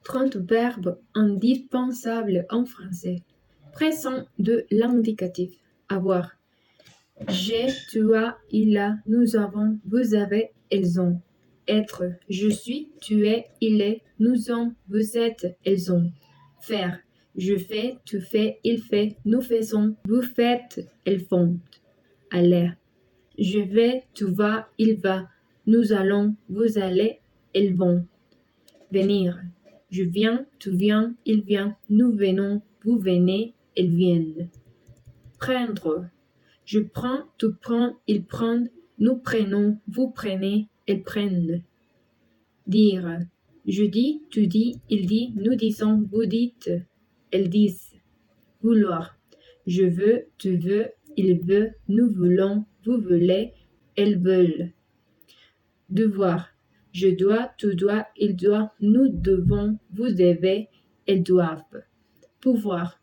30 verbes indispensables en français. Présent de l'indicatif. Avoir. J'ai, tu as, il a, nous avons, vous avez, elles ont. Être. Je suis, tu es, il est, nous ont, vous êtes, elles ont. Faire. Je fais, tu fais, il fait, nous faisons, vous faites, elles font. Aller. Je vais, tu vas, il va, nous allons, vous allez, elles vont. Venir. Je viens, tu viens, il vient, nous venons, vous venez, elles viennent. Prendre. Je prends, tu prends, ils prennent, nous prenons, vous prenez, elles prennent. Dire. Je dis, tu dis, il dit, nous disons, vous dites, elles disent. Vouloir. Je veux, tu veux, il veut, nous voulons, vous voulez, elles veulent. Devoir. Je dois, tu dois, il doit, nous devons, vous devez, elles doivent. Pouvoir.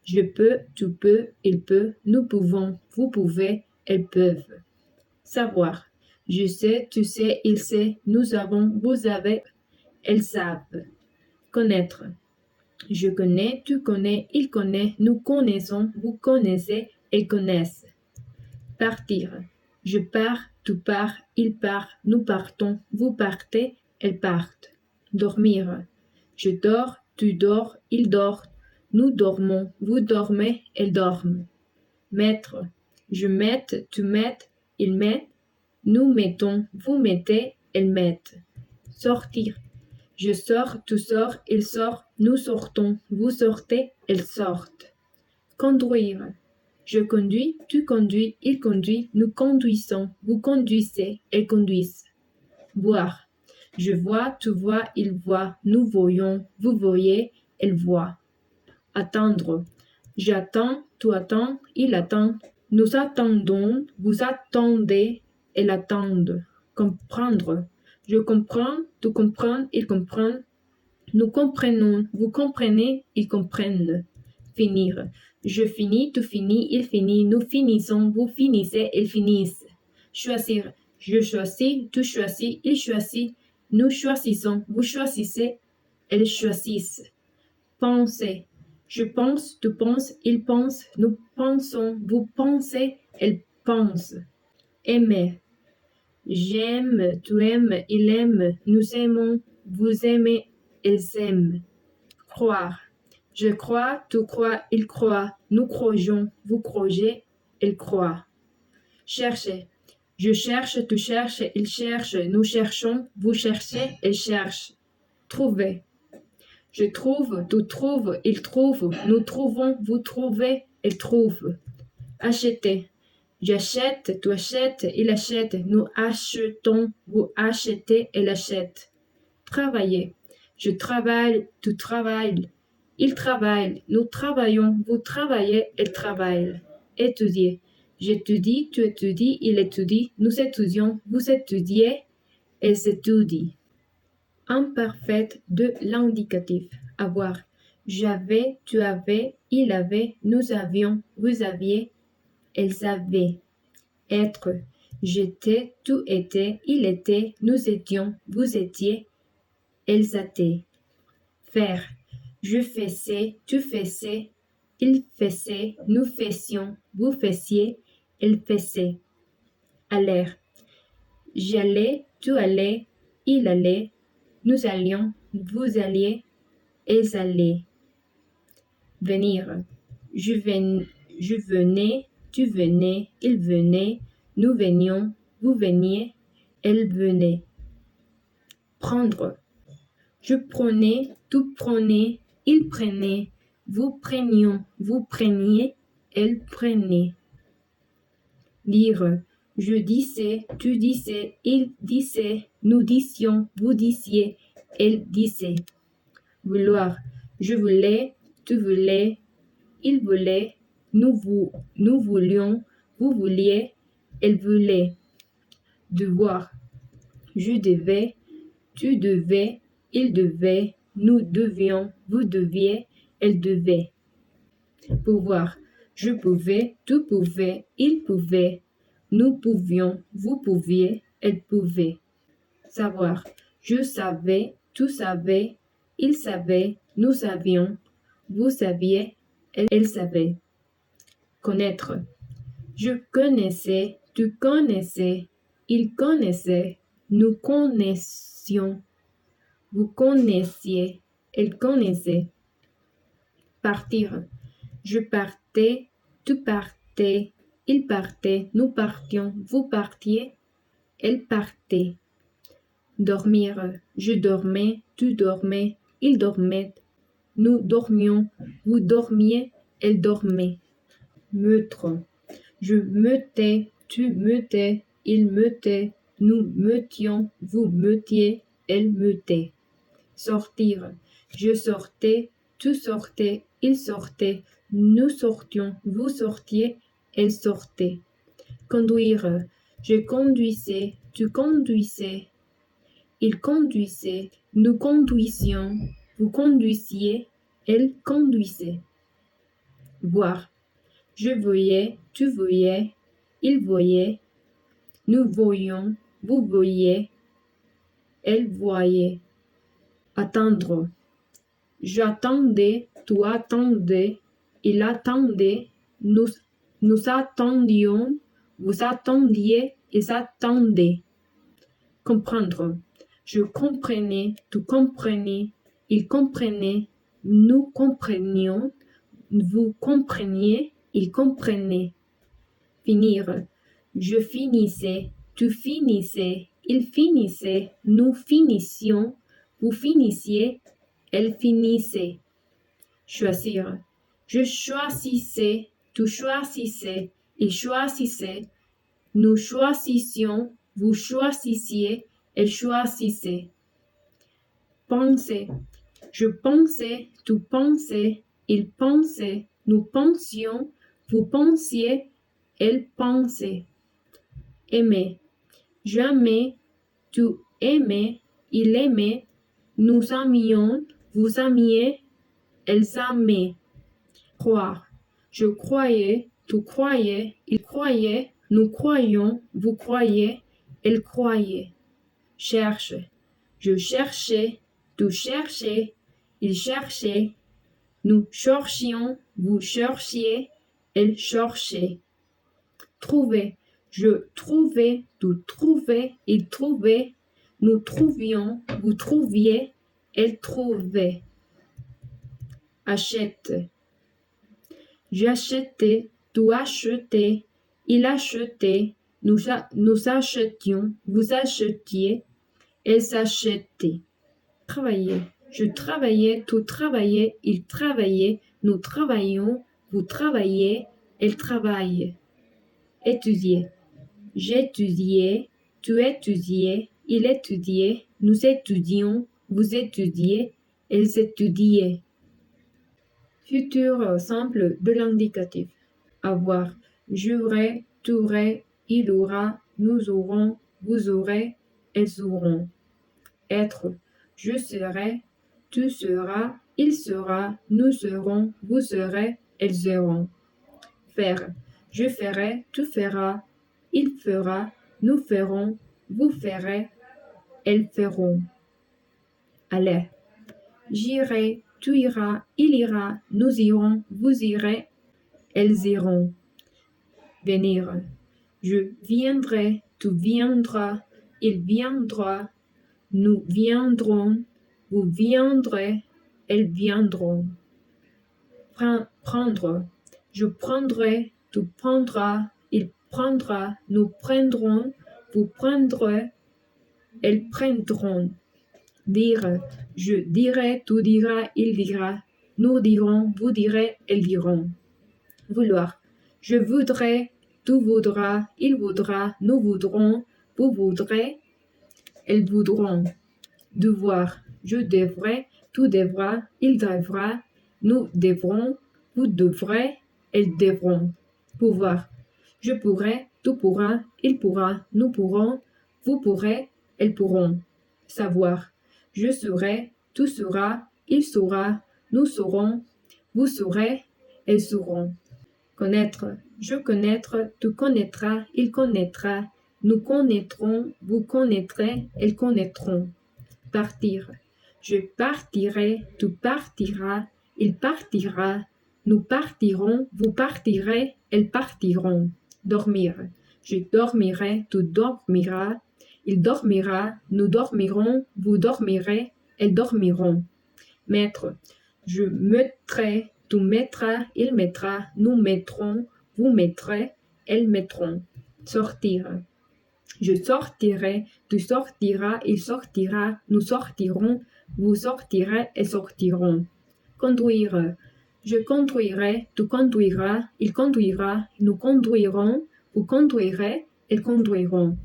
Je peux, tu peux, il peut, nous pouvons, vous pouvez, elles peuvent. Savoir. Je sais, tu sais, il sait, nous avons, vous avez, elles savent. Connaître. Je connais, tu connais, il connaît, nous connaissons, vous connaissez, elles connaissent. Partir. Je pars, tu pars, il part, nous partons, vous partez, elles partent. Dormir. Je dors, tu dors, il dort, nous dormons, vous dormez, elles dorment. Mettre. Je mette, tu mettes, il met, nous mettons, vous mettez, elles mettent. Sortir. Je sors, tu sors, il sort, nous sortons, vous sortez, elles sortent. Conduire. Je conduis, tu conduis, il conduit, nous conduisons, vous conduisez, elles conduisent. Voir. Je vois, tu vois, il voit, nous voyons, vous voyez, elles voient. Attendre. J'attends, tu attends, il attend, nous attendons, vous attendez, elles attendent. Comprendre. Je comprends, tu comprends, il comprend, nous comprenons, vous comprenez, ils comprennent. Finir. Je finis, tu finis, il finit, nous finissons, vous finissez, elles finissent. Choisir. Je choisis, tu choisis, il choisit, nous choisissons, vous choisissez, elles choisissent. Penser. Je pense, tu penses, il pense, nous pensons, vous pensez, elles pensent. Aimer. J'aime, tu aimes, il aime, nous aimons, vous aimez, elles aiment. Croire. Je crois, tu crois, il croit, nous croyons, vous croyez, elles croient. Chercher. Je cherche, tu cherches, il cherche, nous cherchons, vous cherchez, elles cherchent. Trouver. Je trouve, tu trouves, il trouve, nous trouvons, vous trouvez, elles trouvent. Acheter. J'achète, tu achètes, il achète, nous achetons, vous achetez, elle achète. Travailler. Je travaille, tu travailles, il travaille, nous travaillons, vous travaillez, elle travaille. Étudier. J'étudie, tu étudies, il étudie, nous étudions, vous étudiez, elles étudient. Imparfait de l'indicatif. Avoir. J'avais, tu avais, il avait, nous avions, vous aviez, elles avaient. Être. J'étais, tu étais, il était, nous étions, vous étiez, elles étaient. Faire. Je faisais, tu faisais, il faisait, nous faisions, vous faisiez, elles faisaient. Aller. J'allais, tu allais, il allait, nous allions, vous alliez, elles allaient. Venir. Je venais, tu venais, il venait, nous venions, vous veniez, elles venaient. Prendre. Je prenais, tu prenais, il prenait, vous prenions, vous preniez, elles prenaient. Dire. Je disais, tu disais, il disait, nous disions, vous disiez, elles disaient. Vouloir. Je voulais, tu voulais, il voulait, nous voulions, vous vouliez, elles voulaient. Devoir. Je devais, tu devais, il devait, nous devions, vous deviez, elles devaient. Pouvoir. Je pouvais, tu pouvais, il pouvait, nous pouvions, vous pouviez, elles pouvaient. Savoir. Je savais, tu savais, il savait, nous savions, vous saviez, elle savait. Connaître. Je connaissais, tu connaissais, il connaissait, nous connaissions, vous connaissiez, elle connaissait. Partir. Je partais, tu partais, il partait, nous partions, vous partiez, elle partait. Dormir. Je dormais, tu dormais, il dormait, nous dormions, vous dormiez, elle dormait. Meurtre. Je meutais, tu meutais, il meutait, nous meutions, vous meutiez, elle meutait. Sortir. Je sortais, tu sortais, il sortait, nous sortions, vous sortiez, elle sortait. Conduire. Je conduisais, tu conduisais, il conduisait, nous conduisions, vous conduisiez, elle conduisait. Voir. Je voyais, tu voyais, il voyait, nous voyions, vous voyiez, elle voyait. Attendre. J'attendais, tu attendais, il attendait, nous attendions, vous attendiez, ils attendaient. Comprendre. Je comprenais, tu comprenais, il comprenait, nous comprenions, vous compreniez, il comprenait. Finir. Je finissais, tu finissais, il finissait, nous finissions, vous finissiez, elle finissait. Choisir. Je choisissais, tu choisissais, il choisissait, nous choisissions, vous choisissiez, elle choisissait. Penser. Je pensais, tu pensais, il pensait, nous pensions, vous pensiez, elle pensait. Aimer. J'aimais, tu aimais, il aimait, nous aimions, vous aimiez, elles aimaient. Croire. Je croyais, tu croyais, il croyait, nous croyions, vous croyez, elle croyait. Cherche. Je cherchais, tu cherchais, il cherchait, nous cherchions, vous cherchiez, elle cherchait. Trouver. Je trouvais, tu trouvais, il trouvait, nous trouvions, vous trouviez, elle trouvait. Achète. J'achetais, tu achetais, il achetait, nous achetions, vous achetiez, elles achetaient. Travailler. Je travaillais, tu travaillais, il travaillait, nous travaillions, vous travaillez, elle travaille. Étudier. J'étudiais, tu étudiais, il étudiait, nous étudions, vous étudiez, elles étudiaient. Futur simple de l'indicatif. Avoir. J'aurai, tu aurais, il aura, nous aurons, vous aurez, elles auront. Être. Je serai, tu seras, il sera, nous serons, vous serez, elles seront. Faire. Je ferai, tu feras, il fera, nous ferons, vous ferez, elles feront. Aller. J'irai, tu iras, il ira, nous irons, vous irez, elles iront. Venir. Je viendrai, tu viendras, il viendra, nous viendrons, vous viendrez, elles viendront. Prendre. Je prendrai, tu prendras, il prendra, nous prendrons, vous prendrez, elles prendront. Dire. Je dirai, tu diras, il dira, nous dirons, vous direz, elles diront. Vouloir. Je voudrais, tu voudras, il voudra, nous voudrons, vous voudrez, elles voudront. Devoir. Je devrais, tu devras, il devra, nous devrons, vous devrez, elles devront. Pouvoir. Je pourrai, tu pourras, il pourra, nous pourrons, vous pourrez, elles pourront. Savoir. Je serai, tu seras, il saura, nous saurons, vous saurez, elles sauront. Connaître. Je connaître, tu connaîtras, il connaîtra, nous connaîtrons, vous connaîtrez, elles connaîtront. Partir. Je partirai, tu partiras, il partira, nous partirons, vous partirez, elles partiront. Dormir. Je dormirai, tu dormiras, il dormira, nous dormirons, vous dormirez, elles dormiront. Mettre. Je mettrai, tu mettras, il mettra, nous mettrons, vous mettrez, elles mettront. Sortir. Je sortirai, tu sortiras, il sortira, nous sortirons, vous sortirez, elles sortiront. Conduire. Je conduirai, tu conduiras, il conduira, nous conduirons, vous conduirez, elles conduiront.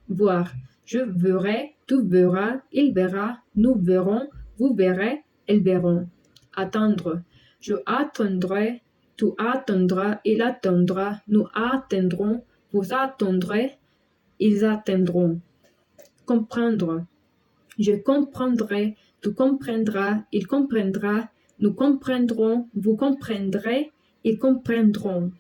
Voir. Je verrai, tu verras, il verra, nous verrons, vous verrez, elles verront. Attendre. Je attendrai, tu attendras, il attendra, nous attendrons, vous attendrez, ils atteindront. Comprendre. Je comprendrai, tu comprendras, il comprendra, nous comprendrons, vous comprendrez, ils comprendront.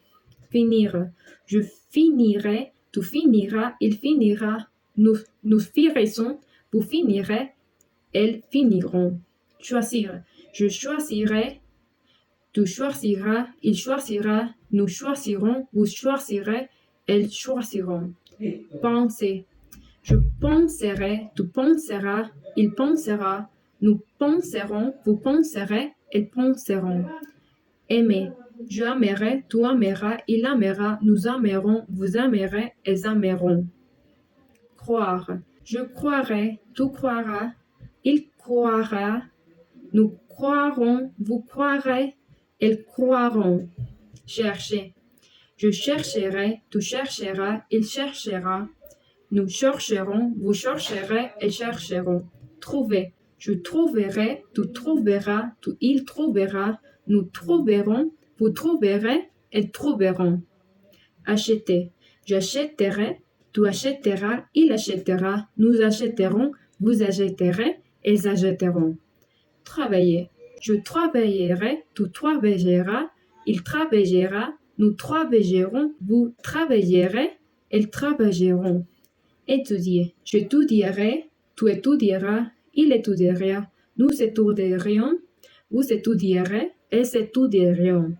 Finir. Je finirai, tu finiras, il finira, nous finirons, vous finirez, elles finiront. Choisir. Je choisirai, tu choisiras, il choisira, nous choisirons, vous choisirez, elles choisiront. Penser. Je penserai, tu penseras, il pensera, nous penserons, vous penserez, elles penseront. Aimer. Je aimerai, tu aimeras, il aimera, nous aimerons, vous aimerez, elles aimeront. Croire. Je croirai, tu croiras, il croira, nous croirons, vous croirez, elles croiront. Chercher. Je chercherai, tu chercheras, il cherchera, nous chercherons, vous chercherez, elles chercheront. Trouver. Je trouverai, tu trouveras, il trouvera, nous trouverons, vous trouverez, elles trouveront. Acheter. J'achèterai, tu achèteras, il achètera, nous achèterons, vous achèterez, elles achèteront. Travailler. Je travaillerai, tu travailleras, il travaillera, nous travaillerons, vous travaillerez, elles travailleront. Étudier. J'étudierai, tu étudieras, il étudiera, nous étudierions, vous étudierez, elles étudieront.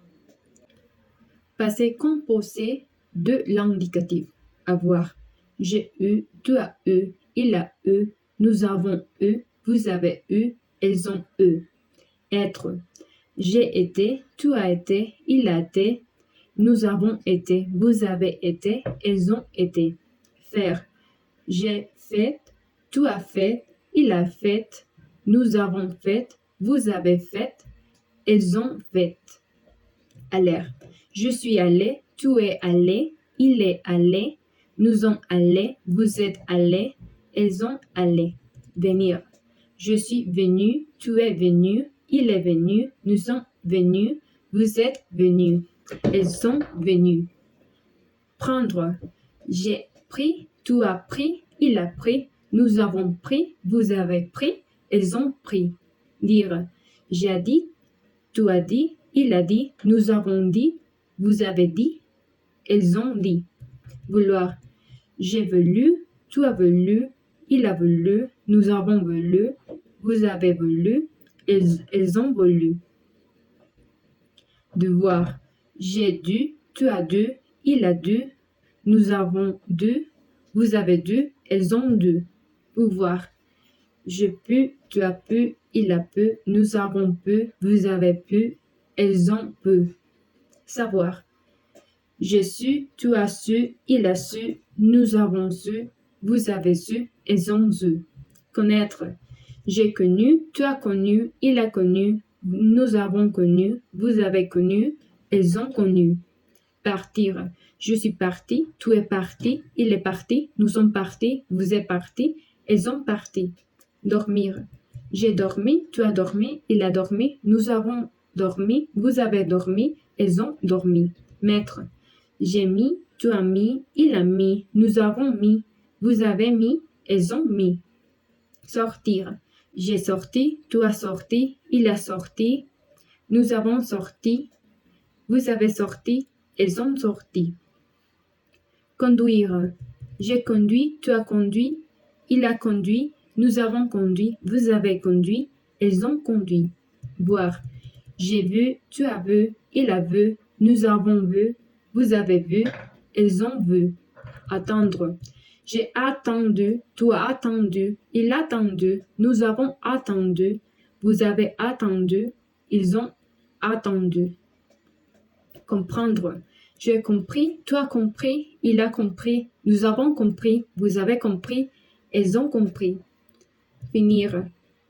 Passé composé de l'indicatif. Avoir. J'ai eu, tu as eu, il a eu, nous avons eu, vous avez eu, elles ont eu. Être. J'ai été, tu as été, il a été, nous avons été, vous avez été, elles ont été. Faire. J'ai fait, tu as fait, il a fait, nous avons fait, vous avez fait, elles ont fait. Aller. Je suis allé, tu es allé, il est allé, nous sommes allés, vous êtes allés, elles ont allé. Venir. Je suis venu, tu es venu, il est venu, nous sommes venus, vous êtes venus, elles sont venues. Prendre. J'ai pris, tu as pris, il a pris, nous avons pris, vous avez pris, elles ont pris. Dire. J'ai dit, tu as dit, il a dit, nous avons dit, vous avez dit, elles ont dit. Vouloir. J'ai voulu, tu as voulu, il a voulu, nous avons voulu, vous avez voulu, elles ont voulu. Devoir. J'ai dû, tu as dû, il a dû, nous avons dû, vous avez dû, elles ont dû. Pouvoir. J'ai pu, tu as pu, il a pu, nous avons pu, vous avez pu, elles ont pu. Savoir. J'ai su, tu as su, il a su, nous avons su, vous avez su, elles ont su. Connaître. J'ai connu, tu as connu, il a connu, nous avons connu, vous avez connu, elles ont connu. Partir. Je suis parti, tu es parti, il est parti, nous sommes partis, vous êtes parti, elles ont parti. Dormir. J'ai dormi, tu as dormi, il a dormi, nous avons dormi, vous avez dormi, elles ont dormi. Mettre. J'ai mis, tu as mis, il a mis, nous avons mis, vous avez mis, elles ont mis. Sortir. J'ai sorti, tu as sorti, il a sorti, nous avons sorti, vous avez sorti, elles ont sorti. Conduire. J'ai conduit, tu as conduit, il a conduit, nous avons conduit, vous avez conduit, elles ont conduit. Voir. J'ai vu, tu as vu, il a vu, nous avons vu, vous avez vu, elles ont vu. Attendre. J'ai attendu, tu as attendu, il a attendu, nous avons attendu, vous avez attendu, ils ont attendu. Comprendre. J'ai compris, tu as compris, il a compris, nous avons compris, vous avez compris, elles ont compris. Finir.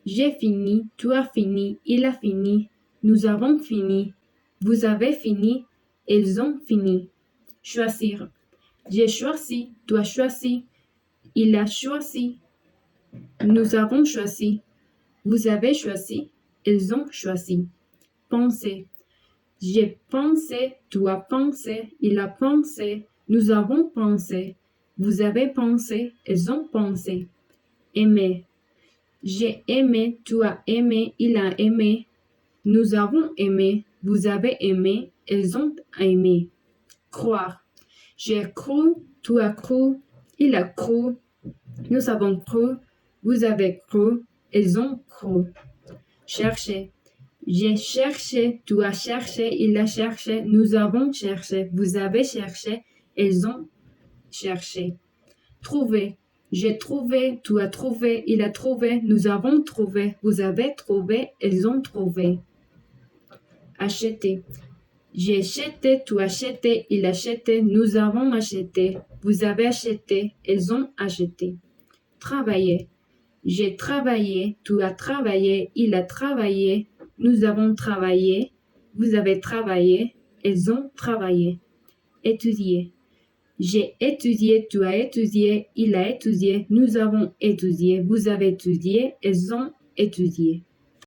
J'ai fini, tu as fini, il a fini, nous avons fini, vous avez fini, elles ont fini. Choisir. J'ai choisi, tu as choisi, il a choisi, nous avons choisi, vous avez choisi, elles ont choisi. Penser. J'ai pensé, tu as pensé, il a pensé, nous avons pensé, vous avez pensé, elles ont pensé. Aimer. J'ai aimé, tu as aimé, il a aimé, nous avons aimé, vous avez aimé, elles ont aimé. Croire. J'ai cru, tu as cru, il a cru, nous avons cru, vous avez cru, elles ont cru. Chercher. J'ai cherché, tu as cherché, il a cherché, nous avons cherché, vous avez cherché, elles ont cherché. Trouver. J'ai trouvé, tu as trouvé, il a trouvé, nous avons trouvé, vous avez trouvé, elles ont trouvé. Acheter. J'ai acheté, tu as acheté, il a acheté, nous avons acheté, vous avez acheté, elles ont acheté. Travailler. J'ai travaillé, tu as travaillé, il a travaillé, nous avons travaillé, vous avez travaillé, elles ont travaillé. Étudier. J'ai étudié, tu as étudié, il a étudié, nous avons étudié, vous avez étudié, elles ont étudié.